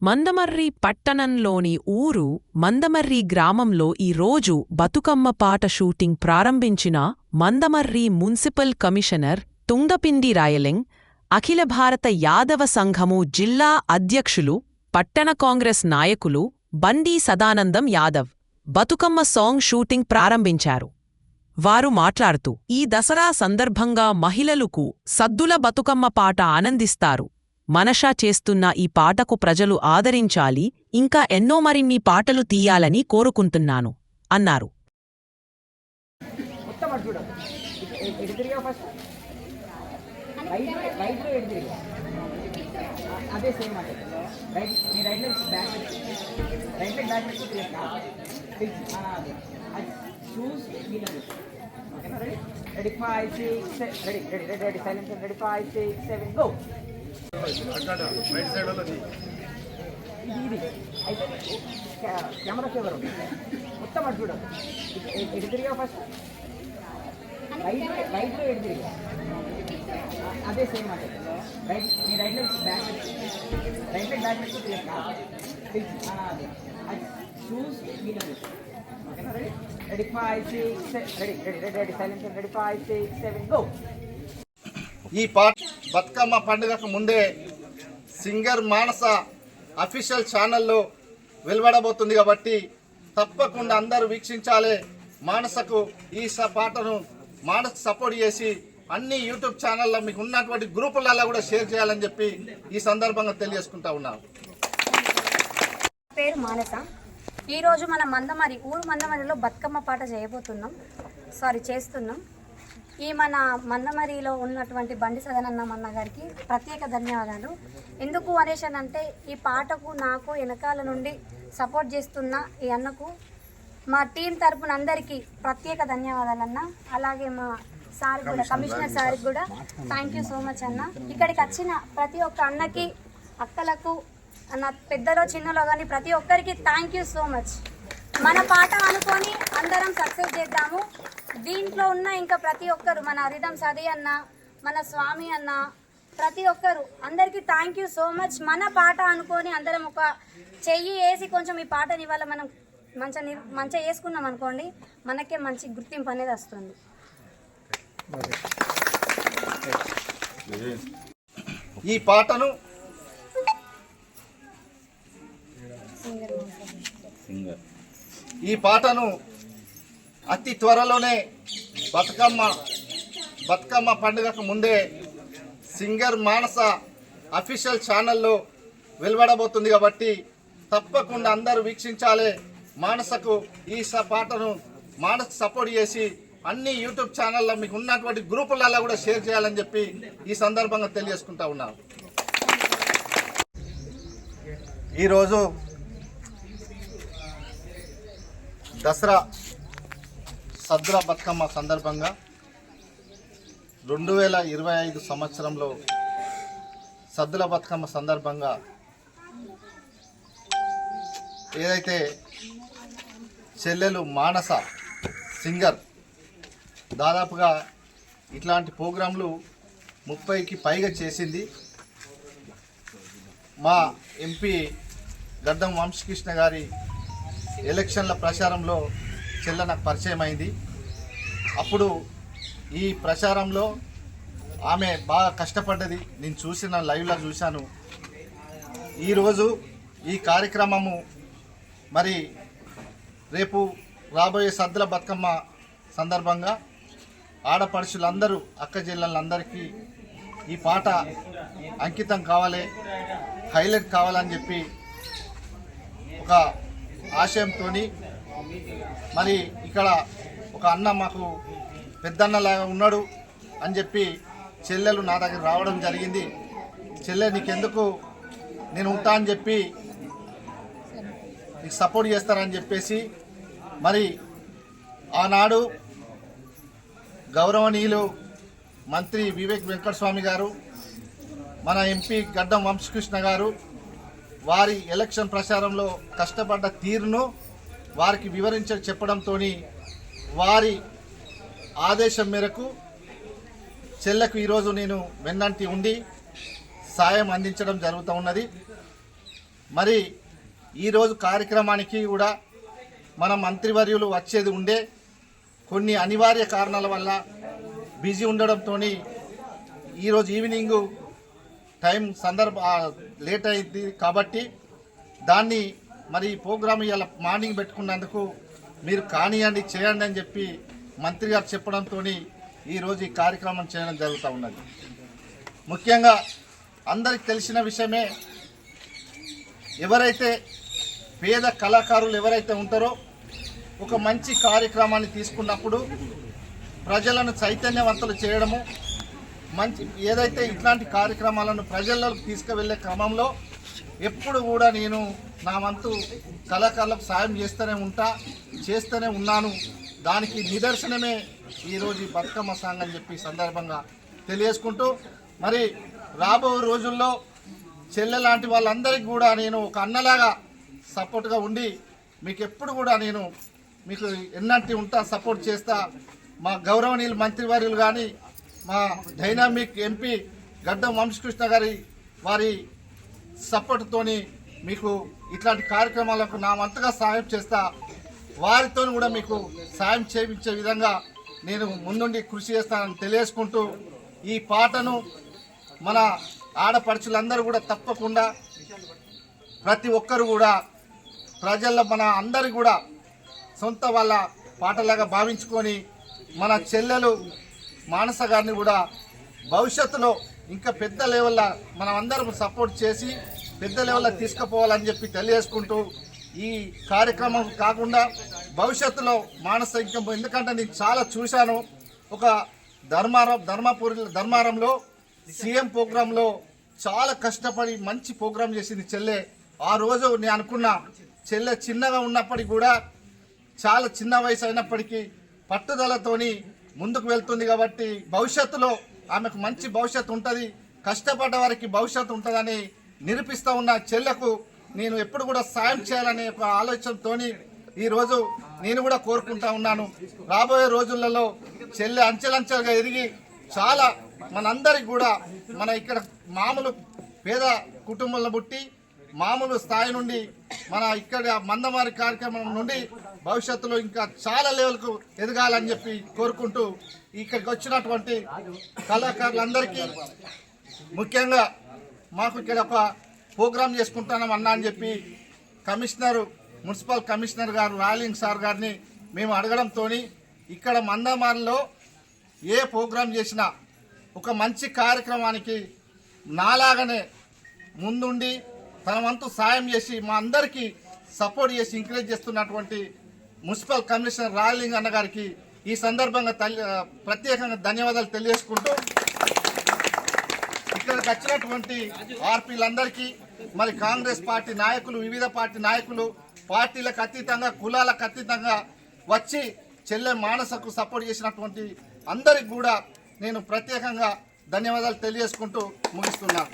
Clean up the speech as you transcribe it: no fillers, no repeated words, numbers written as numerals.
మందమర్రి పట్టణంలోని ఊరు మందమర్రి గ్రామంలో ఈరోజు బతుకమ్మ పాట షూటింగ్ ప్రారంభించిన మందమర్రి మున్సిపల్ కమిషనర్ తుంగపిండి రాయలింగ్, అఖిల భారత యాదవ సంఘము జిల్లా అధ్యక్షులు, పట్టణ కాంగ్రెస్ నాయకులు బండి సదానందం యాదవ్ బతుకమ్మ సాంగ్ షూటింగ్ ప్రారంభించారు. వారు మాట్లాడుతూ, ఈ దసరా సందర్భంగా మహిళలకు సద్దుల బతుకమ్మ పాట ఆనందిస్తారు. మనషా చేస్తున్న ఈ పాటకు ప్రజలు ఆదరించాలి, ఇంకా ఎన్నో మరిన్ని పాటలు తీయాలని కోరుకుంటున్నాను అన్నారు. Ready, 5, 6, 7, ready, silence, ready, 5, 6, 7, go. Right side లో ఇది అయితే కెమెరా ఫేవర్ మొత్తం అటు చూడండి. ఎటు తిరిగా ఫస్ట్ రైట్ లో ఎటు తిరిగా అదే సేమ్ అంటే రైట్ మీ రైట్ లెగ్ బ్యాక్ తిరిగా షూస్ మీద ఓకేనా. Ready 5, 6, ready silence, ready 5, 6, 7, go. ఈ పాట బతుకమ్మ పండుగకు ముందే సింగర్ మానస అఫీషియల్ ఛానల్లో వెలువడబోతుంది కాబట్టి తప్పకుండా అందరూ వీక్షించాలి. మానసకు ఈ పాటను మానసకు సపోర్ట్ చేసి అన్ని యూట్యూబ్ ఛానల్లో మీకు ఉన్నటువంటి గ్రూపులలో కూడా షేర్ చేయాలని చెప్పి ఈ సందర్భంగా తెలియజేసుకుంటా ఉన్నాను. పేరు మానస. ఈరోజు మన మందమరిలో బతుకమ్మ పాట చేస్తున్నాం. ఈ మన మందమరిలో ఉన్నటువంటి బండి సదానందం గారికి ప్రత్యేక ధన్యవాదాలు. ఎందుకు అనేసానంటే ఈ పాటకు నాకు వెనకాల నుండి సపోర్ట్ చేస్తున్న ఈ అన్నకు మా టీం తరపున అందరికీ ప్రత్యేక ధన్యవాదాలు అన్న. అలాగే మా సార్ కూడా, కమిషనర్ సార్కి కూడా థ్యాంక్ యూ సో మచ్ అన్న. ఇక్కడికి వచ్చిన ప్రతి ఒక్క అన్నకి, అక్కలకు, అన్న పెద్దలో చిన్నలో కానీ ప్రతి ఒక్కరికి థ్యాంక్ యూ సో మచ్. మన పాట అనుకొని అందరం సక్సెస్ చేద్దాము. దీంట్లో ఉన్న ఇంకా ప్రతి ఒక్కరు, మన రిధం సది అన్న, మన స్వామి అన్న, ప్రతి ఒక్కరు అందరికీ థ్యాంక్ యూ సో మచ్. మన పాట అనుకొని అందరం ఒక చెయ్యి వేసి కొంచెం ఈ పాటని ఇవాళ మనం మంచిగా వేసుకున్నాం అనుకోండి, మనకే మంచి గుర్తింపు అనేది వస్తుంది. ఈ పాటను అతి త్వరలోనే బతుకమ్మ పండుగకు ముందే సింగర్ మానస అఫీషియల్ ఛానల్లో వెలువడబోతుంది కాబట్టి తప్పకుండా అందరూ వీక్షించాలి. మానసకు ఈ పాటను మానసకు సపోర్ట్ చేసి అన్ని యూట్యూబ్ ఛానల్లో మీకు ఉన్నటువంటి గ్రూపులలో కూడా షేర్ చేయాలని చెప్పి ఈ సందర్భంగా తెలియజేసుకుంటా ఉన్నాను. ఈరోజు దసరా సద్దుల బతుకమ్మ సందర్భంగా 2025 సంవత్సరంలో సద్దుల బతుకమ్మ సందర్భంగా ఏదైతే చెల్లెలు మానస సింగర్ దాదాపుగా ఇట్లాంటి ప్రోగ్రాంలు 30కి పైగా చేసింది. మా ఎంపీ గడ్డం వంశకృష్ణ గారి ఎలక్షన్ల ప్రచారంలో చెల్ల నాకు పరిచయం అయింది. అప్పుడు ఈ ప్రచారంలో ఆమె బాగా కష్టపడ్డది నేను చూసిన, లైవ్లో చూశాను. ఈరోజు ఈ కార్యక్రమము మరి రేపు రాబోయే సద్దుల బతుకమ్మ సందర్భంగా ఆడపడుచులందరూ, అక్క చెల్లెళ్ళందరికీ ఈ పాట అంకితం కావాలి, హైలైట్ కావాలని చెప్పి ఒక ఆశయంతో మరి ఇక్కడ ఒక అన్న మాకు పెద్దన్నలాగా ఉన్నాడు అని చెప్పి చెల్లెలు నా దగ్గర రావడం జరిగింది. చెల్లె నీకెందుకు, నేను ఉంటా అని చెప్పి నీకు సపోర్ట్ చేస్తారని చెప్పేసి మరి ఆనాడు గౌరవనీయులు మంత్రి వివేక్ వెంకటస్వామి గారు, మన ఎంపీ గడ్డం వంశకృష్ణ గారు వారి ఎలక్షన్ ప్రచారంలో కష్టపడ్డ తీరును వారికి చెప్పడంతో వారి ఆదేశం మేరకు చెల్లకు ఈరోజు నేను వెన్నంటి ఉండి సాయం అందించడం జరుగుతూ ఉన్నది. మరి ఈరోజు కార్యక్రమానికి కూడా మన మంత్రివర్యులు వచ్చేది ఉండే కొన్ని అనివార్య కారణాల వల్ల బిజీ ఉండడంతో ఈరోజు ఈవినింగ్ టైం లేట్ అయింది కాబట్టి దాన్ని మరి ప్రోగ్రామ్ ఇవాళ మార్నింగ్ పెట్టుకున్నందుకు మీరు కానివ్వండి చేయండి అని చెప్పి మంత్రి గారు చెప్పడంతో ఈరోజు ఈ కార్యక్రమం చేయడం జరుగుతూ ఉన్నది. ముఖ్యంగా అందరికి తెలిసిన విషయమే, ఎవరైతే పేద కళాకారులు ఎవరైతే ఉంటారో ఒక మంచి కార్యక్రమాన్ని తీసుకున్నప్పుడు ప్రజలను చైతన్యవంతులు చేయడము, మంచి ఏదైతే ఇట్లాంటి కార్యక్రమాలను ప్రజల్లోకి తీసుకువెళ్ళే క్రమంలో ఎప్పుడు కూడా నేను నా వంతు కళాకారులకు సాయం చేస్తూనే ఉన్నాను. దానికి నిదర్శనమే ఈరోజు ఈ బతుకమ్మ సాంగ్ అని చెప్పి సందర్భంగా తెలియజేసుకుంటూ, మరి రాబో రోజుల్లో చెల్లె లాంటి వాళ్ళందరికీ కూడా నేను ఒక అన్నలాగా సపోర్ట్గా ఉండి మీకు ఎప్పుడు కూడా నేను మీకు ఎన్నంటి ఉంటా, సపోర్ట్ చేస్తా. మా గౌరవనీయులు మంత్రివర్యులు కానీ మా డైనామిక్ ఎంపీ గడ్డం వంశకృష్ణ గారి వారి సపోర్ట్తోని మీకు ఇట్లాంటి కార్యక్రమాలకు నా వంతుగా సాయం చేస్తా. వారితో కూడా మీకు సాయం చేయించే విధంగా నేను ముందుండి కృషి చేస్తానని తెలియజేసుకుంటూ, ఈ పాటను మన ఆడపడుచులందరూ కూడా తప్పకుండా ప్రతి ఒక్కరు కూడా ప్రజల్లో మన అందరి కూడా సొంత వాళ్ళ పాటలాగా భావించుకొని మన చెల్లెలు మానస గారిని కూడా భవిష్యత్తులో ఇంకా పెద్ద లెవెల్లో మనం అందరం సపోర్ట్ చేసి పెద్ద లెవెల్లో తీసుకుపోవాలని చెప్పి తెలియజేసుకుంటూ, ఈ కార్యక్రమం కాకుండా భవిష్యత్తులో మానస ఇంకా, ఎందుకంటే నేను చాలా చూశాను. ఒక ధర్మారంలో సీఎం ప్రోగ్రాంలో చాలా కష్టపడి మంచి ప్రోగ్రాం చేసింది చెల్లె. ఆ రోజు నేను అనుకున్నా, చెల్లె చిన్నగా ఉన్నప్పటికీ కూడా చాలా చిన్న వయసు అయినప్పటికీ పట్టుదలతోని ముందుకు వెళ్తుంది కాబట్టి భవిష్యత్తులో ఆమెకు మంచి భవిష్యత్తు ఉంటుంది, కష్టపడ్డ వారికి భవిష్యత్తు ఉంటుందని నిరూపిస్తూ ఉన్న చెల్లెకు నేను ఎప్పుడు కూడా సాయం చేయాలనే ఒక ఆలోచనతో ఈరోజు నేను కూడా కోరుకుంటా ఉన్నాను. రాబోయే రోజులలో చెల్లె అంచెలంచెలుగా ఎదిగి చాలా మనందరికి కూడా మన ఇక్కడ మామూలు పేద కుటుంబంలో పుట్టి మామూలు స్థాయి నుండి మన ఇక్కడ మందమారి కార్యక్రమం నుండి భవిష్యత్తులో ఇంకా చాలా లెవెల్కు ఎదగాలని చెప్పి కోరుకుంటూ, ఇక్కడికి వచ్చినటువంటి కళాకారులందరికీ ముఖ్యంగా మాకు ఇక్కడ ఒక ప్రోగ్రాం చేసుకుంటున్నాం అన్నా అని చెప్పి మున్సిపల్ కమిషనర్ గారు రాలింగ్ సార్ గారిని మేము అడగడంతో ఇక్కడ మందమారిలో ఏ ప్రోగ్రాం చేసినా ఒక మంచి కార్యక్రమానికి నాలాగానే ముందుండి తన వంతు సాయం చేసి మా అందరికీ సపోర్ట్ చేసి ఎంకరేజ్ చేస్తున్నటువంటి మున్సిపల్ కమిషనర్ రాలింగ్ అన్న గారికి ఈ సందర్భంగా ప్రత్యేకంగా ధన్యవాదాలు తెలియజేసుకుంటూ, ఇక్కడికి వచ్చినటువంటి ఆర్పీలందరికీ, మరి కాంగ్రెస్ పార్టీ నాయకులు, వివిధ పార్టీ నాయకులు, పార్టీలకు అతీతంగా కులాలకు అతీతంగా వచ్చి చెల్లె మానసకు సపోర్ట్ చేసినటువంటి అందరికి కూడా నేను ప్రత్యేకంగా ధన్యవాదాలు తెలియజేసుకుంటూ ముగిస్తున్నాను.